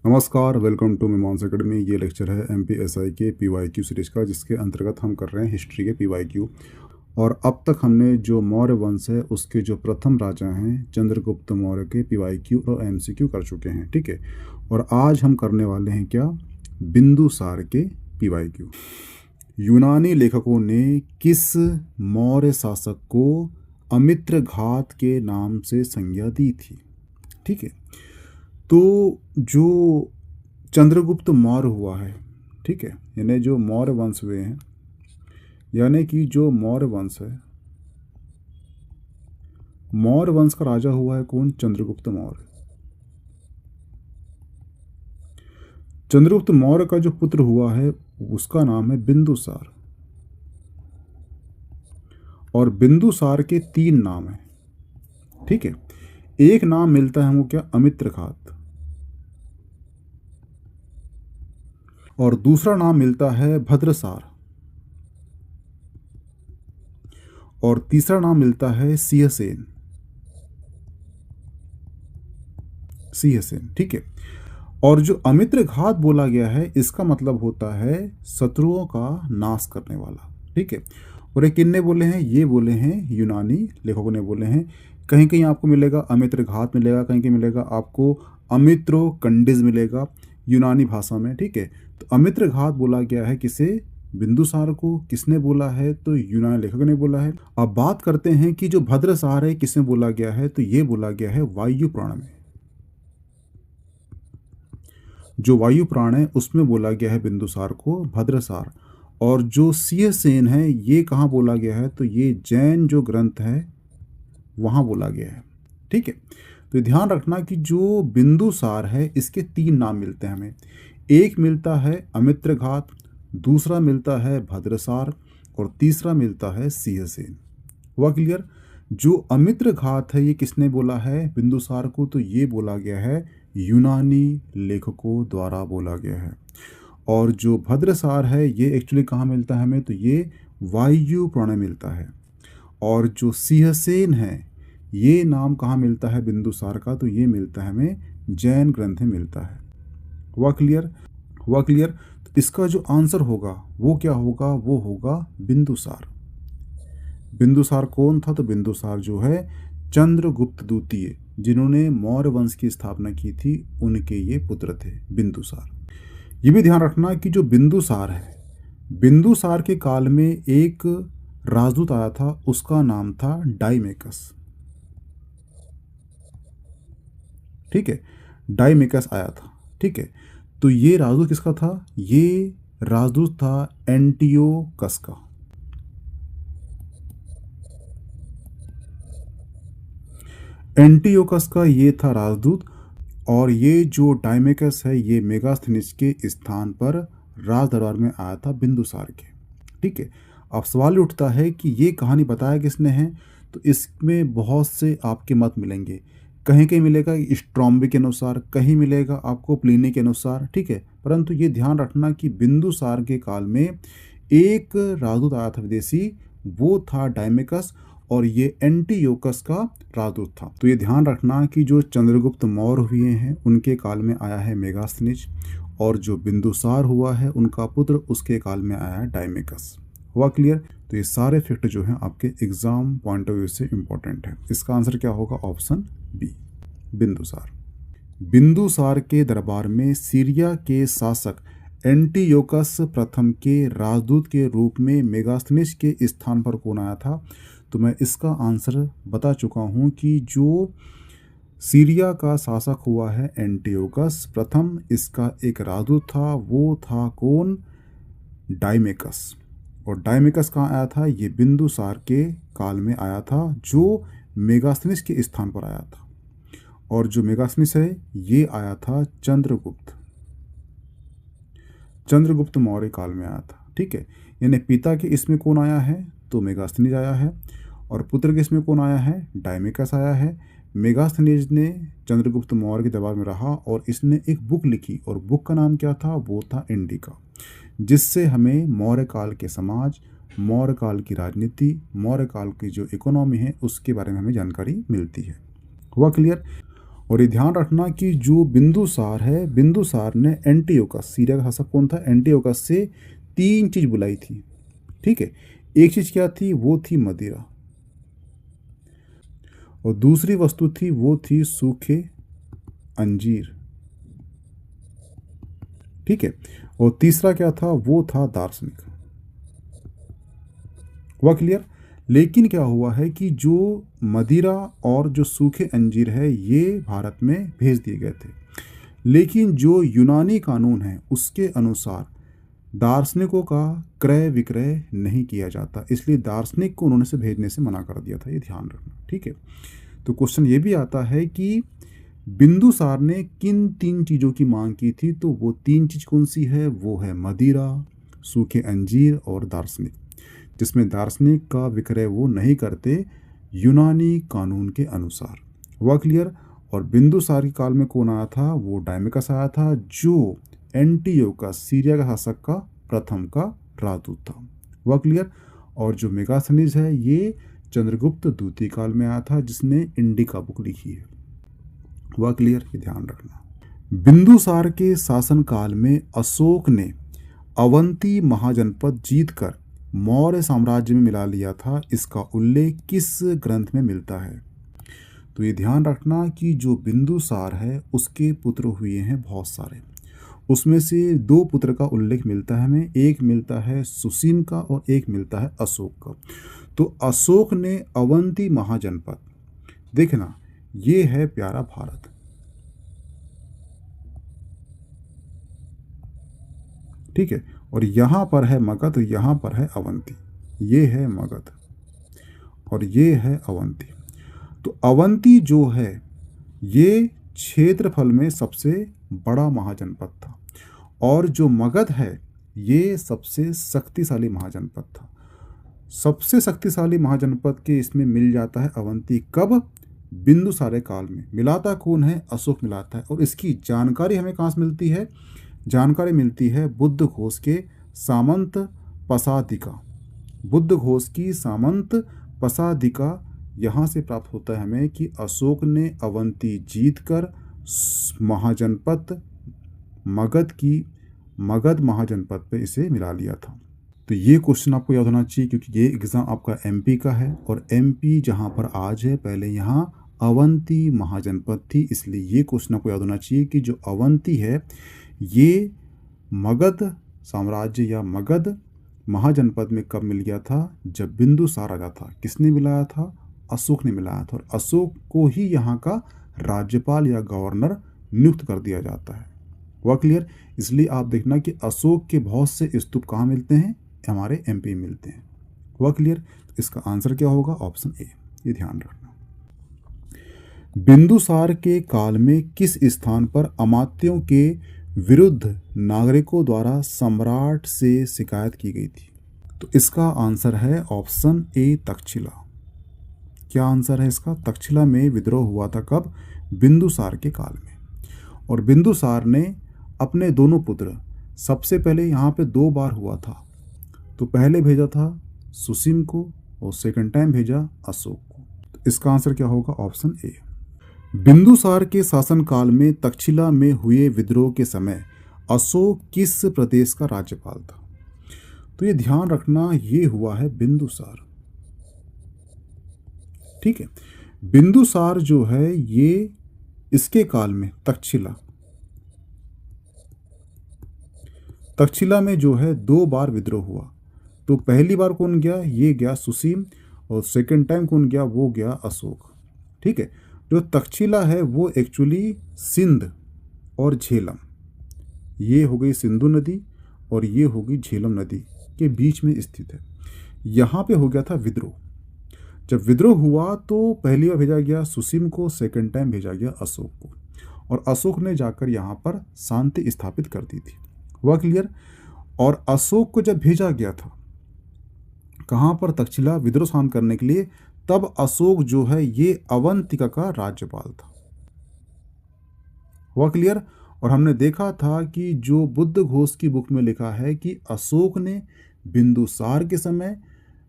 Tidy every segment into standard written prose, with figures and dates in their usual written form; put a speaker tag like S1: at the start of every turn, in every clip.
S1: नमस्कार, welcome to मीमांस academy. ये lecture है एमपीएसआई के पीवाईक्यू सीरीज का, जिसके अंतर्गत हम कर रहे हैं हिस्ट्री के पीवाईक्यू। और अब तक हमने जो मौर्य वंश है उसके जो प्रथम राजा हैं चंद्रगुप्त मौर्य के पीवाईक्यू और एमसीक्यू कर चुके हैं, ठीक है। और आज हम करने वाले हैं क्या, बिंदुसार के पीवाईक्यू। यूनानी लेखकों ने किस मौर्य शासक को अमित्रघात के नाम से संज्ञा दी थी, ठीक है। तो जो चंद्रगुप्त मौर्य हुआ है, ठीक है, यानी जो मौर्य वंश हुए हैं, यानी कि जो मौर्य वंश है, मौर्य वंश का राजा हुआ है कौन, चंद्रगुप्त मौर्य। चंद्रगुप्त मौर्य का जो पुत्र हुआ है उसका नाम है बिंदुसार। और बिंदुसार के 3 नाम हैं, ठीक है। एक नाम मिलता है वो क्या, अमित्रघात। और दूसरा नाम मिलता है भद्रसार। और तीसरा नाम मिलता है सिंहसेन, ठीक है। और जो अमित्रघात बोला गया है इसका मतलब होता है शत्रुओं का नाश करने वाला, ठीक है। और ये किन्ने बोले हैं, ये बोले हैं यूनानी लेखकों ने बोले हैं। कहीं कहीं आपको मिलेगा अमित्रघात मिलेगा, कहीं कहीं मिलेगा आपको अमित्रो कंडिज मिलेगा यूनानी भाषा में, ठीक है। तो अमित्रघात बोला गया है किसे, बिंदुसार को। किसने बोला है, तो यूनानी लेखक ने बोला है। अब बात करते हैं कि जो भद्रसार है किसने बोला गया है, तो ये बोला गया है वायु पुराण में। जो वायु पुराण है उसमें बोला गया है बिंदुसार को भद्रसार। और जो सिंहसेन है ये कहाँ बोला गया है, तो ये जैन जो ग्रंथ है वहाँ बोला गया है, ठीक है। तो ध्यान रखना कि जो बिंदुसार है इसके 3 नाम मिलते हैं हमें। एक मिलता है अमित्रघात, दूसरा मिलता है भद्रसार, और तीसरा मिलता है सिंहसेन। हुआ क्लियर। जो अमित्रघात है ये किसने बोला है बिंदुसार को, तो ये बोला गया है यूनानी लेखकों द्वारा बोला गया है। और जो भद्रसार है ये एक्चुअली कहाँ मिलता है हमें, तो ये वायु पुराण में मिलता है। और जो सिंहसेन है ये नाम कहाँ मिलता है बिंदुसार का, तो ये मिलता है हमें जैन ग्रंथ में मिलता है। हुआ क्लियर, हुआ क्लियर। तो इसका जो आंसर होगा वो क्या होगा, वो होगा बिंदुसार। बिंदुसार कौन था, तो बिंदुसार जो है चंद्रगुप्त द्वितीय, जिन्होंने मौर्य वंश की स्थापना की थी, उनके ये पुत्र थे बिंदुसार। ये भी ध्यान रखना कि जो बिंदुसार है, बिंदुसार के काल में एक राजदूत आया था, उसका नाम था डाइमेकस, ठीक है। डाइमेकस आया था, ठीक है। तो ये राजदूत किसका था, ये राजदूत था एंटियोकस का। एंटियोकस का ये था राजदूत। और ये जो डाइमेकस है ये मेगास्थनीज के स्थान पर राज दरबार में आया था बिंदुसार के, ठीक है। अब सवाल उठता है कि ये कहानी बताया किसने है, तो इसमें बहुत से आपके मत मिलेंगे। कहीं कहीं मिलेगा स्ट्रॉम्बी के अनुसार, कहीं मिलेगा आपको प्लिनी के अनुसार, ठीक है। परंतु ये ध्यान रखना कि बिंदुसार के काल में एक राजदूत आया था विदेशी, वो था डाइमेकस, और ये एंटियोकस का राजदूत था। तो ये ध्यान रखना कि जो चंद्रगुप्त मौर्य हुए हैं उनके काल में आया है मेगास्थनीज, और जो बिंदुसार हुआ है उनका पुत्र उसके काल में आया है डाइमेकस। हुआ क्लियर। तो ये सारे फैक्ट जो हैं आपके एग्जाम पॉइंट ऑफ व्यू से इंपॉर्टेंट है। इसका आंसर क्या होगा, ऑप्शन बी, बिंदुसार। बिंदुसार के दरबार में सीरिया के शासक एंटियोकस प्रथम के राजदूत के रूप में मेगास्थनीज के स्थान पर कौन आया था, तो मैं इसका आंसर बता चुका हूँ कि जो सीरिया का शासक हुआ है एंटियोकस प्रथम, इसका एक राजदूत था, वो था कौन, डाइमेकस। और डाइमेकस कहाँ आया था, ये बिंदुसार के काल में आया था, जो मेगास्थनीज के स्थान पर आया था। और जो मेगास्थनीज है ये आया था चंद्रगुप्त मौर्य काल में आया था, ठीक है। यानी पिता के इसमें कौन आया है, तो मेगास्थनीज आया है। और पुत्र के इसमें कौन आया है, डाइमेकस आया है। मेगास्थनीज ने चंद्रगुप्त मौर्य के दरबार में रहा और इसने एक बुक लिखी, और बुक का नाम क्या था, वो था इंडिका, जिससे हमें मौर्य काल के समाज, मौर्य काल की राजनीति, मौर्य काल की जो इकोनॉमी है उसके बारे में हमें जानकारी मिलती है। हुआ क्लियर। और ये ध्यान रखना कि जो बिंदुसार है, बिंदुसार ने एंटियोकस, सीरिया का शासक कौन था, एंटियोकस से 3 चीज बुलाई थी। ठीक है, एक चीज क्या थी, वो थी मदिरा, और दूसरी वस्तु थी वो थी सूखे अंजीर। ठीक है, और तीसरा क्या था, वो था दार्शनिक। हुआ क्लियर। लेकिन क्या हुआ है कि जो मदिरा और जो सूखे अंजीर है ये भारत में भेज दिए गए थे, लेकिन जो यूनानी कानून है उसके अनुसार दार्शनिकों का क्रय विक्रय नहीं किया जाता, इसलिए दार्शनिक को उन्होंने से भेजने से मना कर दिया था, ये ध्यान रखना। ठीक है, तो क्वेश्चन ये भी आता है कि बिंदुसार ने किन 3 चीज़ों की मांग की थी, तो वो 3 चीज़ कौन सी है, वो है मदिरा, सूखे अंजीर और दार्शनिक, जिसमें दार्शनिक का विक्रय वो नहीं करते यूनानी कानून के अनुसार। हुआ क्लियर। और बिंदुसार के काल में कौन आया था, वो डायमेकस आया था, जो एंटियोकस, सीरिया का शासक का प्रथम का राजदूत था। हुआ क्लियर। और जो मेगास्थनीज है ये चंद्रगुप्त द्वितीय काल में आया था, जिसने इंडिका बुक लिखी है। हुआ क्लियर, ये ध्यान रखना। बिंदुसार के शासनकाल में अशोक ने अवंती महाजनपद जीतकर मौर्य साम्राज्य में मिला लिया था, इसका उल्लेख किस ग्रंथ में मिलता है। तो ये ध्यान रखना कि जो बिंदुसार है उसके पुत्र हुए हैं बहुत सारे, उसमें से 2 पुत्र का उल्लेख मिलता है हमें, एक मिलता है सुसीम का और एक मिलता है अशोक का। तो अशोक ने अवंती महाजनपद, देखना ये है प्यारा भारत, ठीक है, और यहां पर है मगध, यहां पर है अवंती, ये है मगध और ये है अवंती। तो अवंती जो है ये क्षेत्रफल में सबसे बड़ा महाजनपद था, और जो मगध है ये सबसे शक्तिशाली महाजनपद था। सबसे शक्तिशाली महाजनपद के इसमें मिल जाता है अवंती, कब, बिंदुसार काल में। मिलाता कौन है, अशोक मिलाता है। और इसकी जानकारी हमें कहाँ से मिलती है, जानकारी मिलती है बुद्ध घोष के सामंत पसादिका, बुद्ध घोष की सामंत पसादिका, यहाँ से प्राप्त होता है हमें कि अशोक ने अवंती जीतकर महाजनपद मगध महाजनपद पे इसे मिला लिया था। तो ये क्वेश्चन आपको याद होना चाहिए, क्योंकि ये एग्ज़ाम आपका एमपी का है, और एमपी जहाँ पर आज है पहले यहाँ अवंती महाजनपद थी, इसलिए ये क्वेश्चन आपको याद होना चाहिए कि जो अवंती है ये मगध साम्राज्य या मगध महाजनपद में कब मिल गया था, जब बिंदुसार राजा था। किसने मिलाया था, अशोक ने मिलाया था, और अशोक को ही यहाँ का राज्यपाल या गवर्नर नियुक्त कर दिया जाता है। हुआ क्लियर। इसलिए आप देखना कि अशोक के बहुत से स्तूप कहाँ मिलते हैं, हमारे एमपी में मिलते हैं। हुआ क्लियर। तो इसका आंसर क्या होगा, ऑप्शन ए, ये ध्यान रखना। बिंदुसार के काल में किस स्थान पर अमात्यों के विरुद्ध नागरिकों द्वारा सम्राट से शिकायत की गई थी। तो इसका आंसर है ऑप्शन ए, तक्षशिला। क्या आंसर है इसका, तक्षशिला में विद्रोह हुआ था, कब, बिंदुसार के काल में। और बिंदुसार ने अपने दोनों पुत्र, सबसे पहले यहाँ पे 2 बार हुआ था, तो पहले भेजा था सुसीम को और सेकंड टाइम भेजा अशोक को। तो इसका आंसर क्या होगा, ऑप्शन ए। बिंदुसार के शासनकाल में तक्षशिला में हुए विद्रोह के समय अशोक किस प्रदेश का राज्यपाल था। तो ये ध्यान रखना, ये हुआ है बिंदुसार। ठीक है, बिंदुसार जो है ये इसके काल में तक्षशिला में जो है 2 बार विद्रोह हुआ। तो पहली बार कौन गया, ये गया सुसीम, और सेकंड टाइम कौन गया, वो गया अशोक। ठीक है, जो तक्षशिला है वो एक्चुअली सिंध और झेलम, ये हो गई सिंधु नदी और ये हो गई झेलम नदी के बीच में स्थित है। यहाँ पे हो गया था विद्रोह। जब विद्रोह हुआ तो पहली बार भेजा गया सुसीम को, सेकंड टाइम भेजा गया अशोक को, और अशोक ने जाकर यहाँ पर शांति स्थापित कर दी थी। हुआ क्लियर। और अशोक को जब भेजा गया था कहाँ पर, तक्षशिला, विद्रोह शांत करने के लिए, तब अशोक जो है ये अवंतिका का राज्यपाल था। हुआ क्लियर। और हमने देखा था कि जो बुद्ध घोष की बुक में लिखा है कि अशोक ने बिंदुसार के समय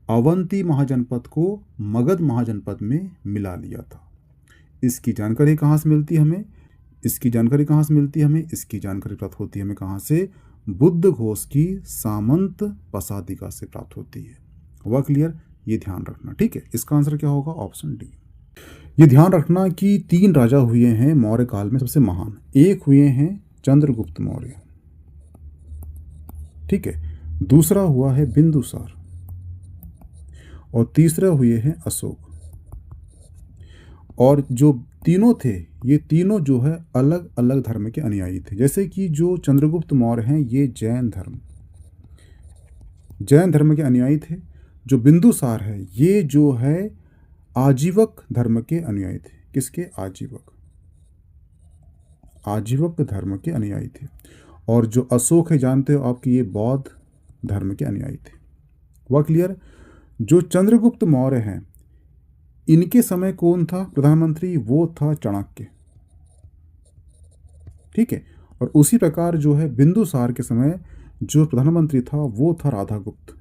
S1: अवंती महाजनपद को मगध महाजनपद में मिला लिया था। इसकी जानकारी कहाँ से मिलती है हमें? इसकी जानकारी कहाँ से मिलती है हमें? इसकी जानकारी प्राप्त होती है हमें कहाँ से? बुद्धघोष की सामंत पसादिका से प्राप्त होती है। हुआ क्लियर? ये ध्यान रखना, ठीक है। इसका आंसर क्या होगा? Option D. ये ध्यान रखना कि 3 राजा हुए हैं मौर्य काल में सबसे महान। एक हुए हैं चंद्रगुप्त मौर्य, ठीक है, दूसरा हुआ है बिंदुसार और तीसरा हुए हैं अशोक। और जो तीनों थे, ये तीनों जो है अलग अलग धर्म के अनुयायी थे। जैसे कि जो चंद्रगुप्त मौर्य हैं ये जैन धर्म के अनुयायी थे। जो बिंदुसार है ये जो है आजीवक धर्म के अनुयायी थे। किसके? आजीवक धर्म के अनुयायी थे। और जो अशोक है जानते हो आप कि ये बौद्ध धर्म के अनुयायी थे। हुआ क्लियर? जो चंद्रगुप्त मौर्य हैं इनके समय कौन था प्रधानमंत्री? वो था चाणक्य, ठीक है। और उसी प्रकार जो है बिंदुसार के समय जो प्रधानमंत्री था वो था राधागुप्त।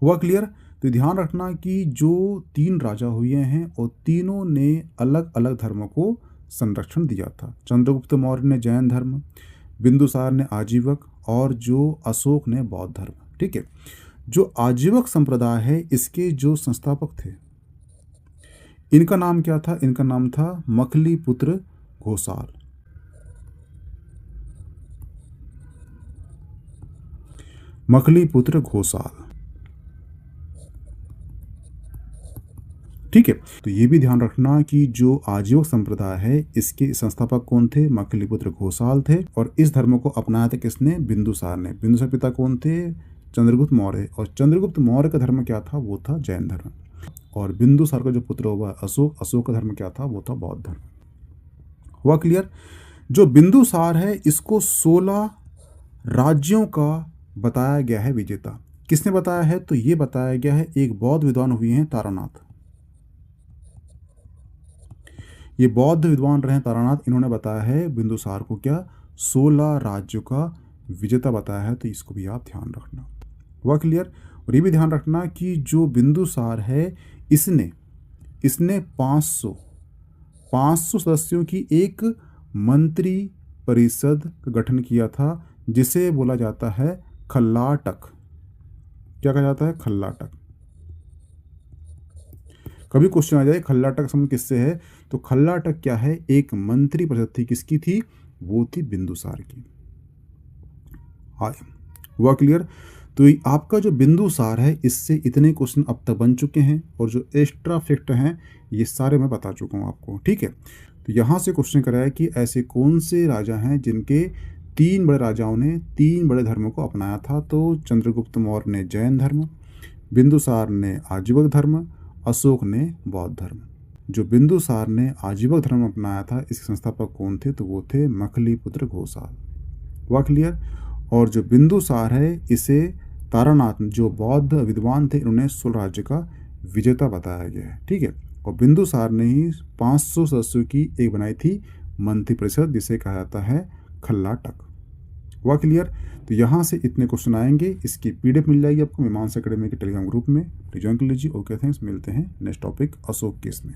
S1: हुआ क्लियर? तो ध्यान रखना कि जो 3 राजा हुए हैं और तीनों ने अलग अलग धर्मों को संरक्षण दिया था। चंद्रगुप्त मौर्य ने जैन धर्म, बिंदुसार ने आजीवक और जो अशोक ने बौद्ध धर्म, ठीक है। जो आजीवक संप्रदाय है इसके जो संस्थापक थे इनका नाम क्या था? इनका नाम था मखलीपुत्र घोषाल। मखलीपुत्र घोषाल, ठीक है। तो ये भी ध्यान रखना कि जो आजीवक संप्रदाय है इसके संस्थापक कौन थे? मखलीपुत्र घोषाल थे। और इस धर्म को अपनाया था किसने? बिंदुसार ने। बिंदुसार पिता कौन थे? चंद्रगुप्त मौर्य। और चंद्रगुप्त मौर्य का धर्म क्या था? वो था जैन धर्म। और बिंदुसार का जो पुत्र हुआ अशोक, अशोक का धर्म क्या था? वो था बौद्ध धर्म। हुआ क्लियर? जो बिंदुसार है इसको 16 राज्यों का बताया गया है विजेता। किसने बताया है? तो ये बताया गया है एक बौद्ध विद्वान हुए हैं तारानाथ। ये बौद्ध विद्वान रहे तारानाथ, इन्होंने बताया है बिंदुसार को क्या? 16 राज्यों का विजेता बताया है। तो इसको भी आप ध्यान रखना। हुआ क्लियर? और ये भी ध्यान रखना कि जो बिंदुसार है इसने 500 सदस्यों की एक मंत्री परिषद का गठन किया था जिसे बोला जाता है खल्लाटक। क्या कहा जाता है? खल्लाटक। कभी क्वेश्चन आ जाए खल्लाटक संबंध किससे है, तो खल्लाटक क्या है? एक मंत्री परिषद थी। किसकी थी? वो थी बिंदुसार की। हुआ क्लियर? तो आपका जो बिंदुसार है इससे इतने क्वेश्चन अब तक बन चुके हैं और जो एक्स्ट्रा फैक्ट हैं ये सारे मैं बता चुका हूँ आपको, ठीक है। तो यहाँ से क्वेश्चन कराया कि ऐसे कौन से राजा हैं जिनके 3 बड़े राजाओं ने 3 बड़े धर्मों को अपनाया था। तो चंद्रगुप्त मौर्य ने जैन धर्म, बिंदुसार ने आजीवक धर्म, अशोक ने बौद्ध धर्म। जो बिंदुसार ने आजीवक धर्म अपनाया था इसके संस्थापक कौन थे? तो वो थे मखलीपुत्र घोषाल। हुआ क्लियर? और जो बिंदुसार है इसे तारानाथ जो बौद्ध विद्वान थे इन्होंने 16 राज्य का विजेता बताया गया है, ठीक है। और बिंदुसार ने ही 500 सदस्यों की एक बनाई थी मंत्री परिषद जिसे कहा जाता है खल्लाटक। हुआ क्लियर? तो यहाँ से इतने क्वेश्चन आएंगे। इसकी PDF मिल जाएगी आपको मीमांसा एकेडमी के टेलीग्राम ग्रुप में। ज्वाइन कर लीजिए। Okay, thanks. मिलते हैं नेक्स्ट टॉपिक अशोक केस में।